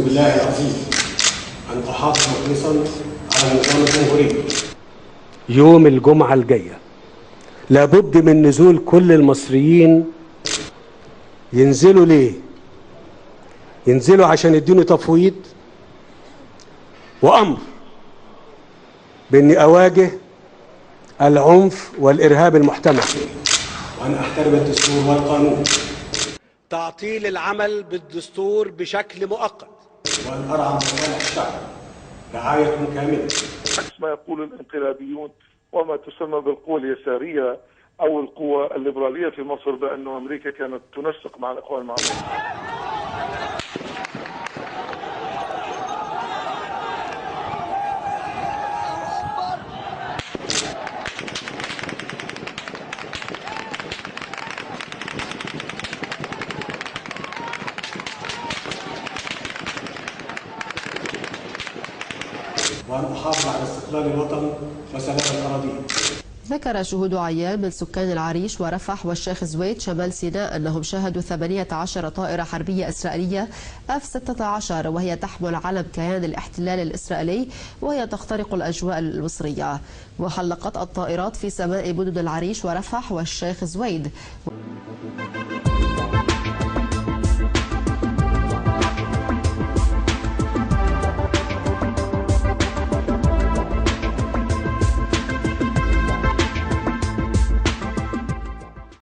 أقسم بالله العظيم أن أحافظ مخلصا على النظام الجمهوري. يوم الجمعة الجاية لابد من نزول كل المصريين. ينزلوا ليه؟ ينزلوا عشان يدوني تفويض وأمر بإني أواجه العنف والإرهاب المحتمل، وأن أحترم الدستور والقانون، تعطيل العمل بالدستور بشكل مؤقت، وأن أرعى مصالح الشعب رعاية كاملة. عكس ما يقول الانقلابيون وما تسمى بالقوى اليسارية أو القوى الليبرالية في مصر بأن أمريكا كانت تنسق مع الإخوان المسلمين. وأن أحافظ على استقلال الوطن وسلام الأراضي. ذكر شهود عيان من سكان العريش ورفح والشيخ زويد شمال سيناء أنهم شاهدوا 18 طائرة حربية إسرائيلية F-16 وهي تحمل علم كيان الاحتلال الإسرائيلي وهي تخترق الأجواء المصرية. وحلقت الطائرات في سماء مدن العريش ورفح والشيخ زويد.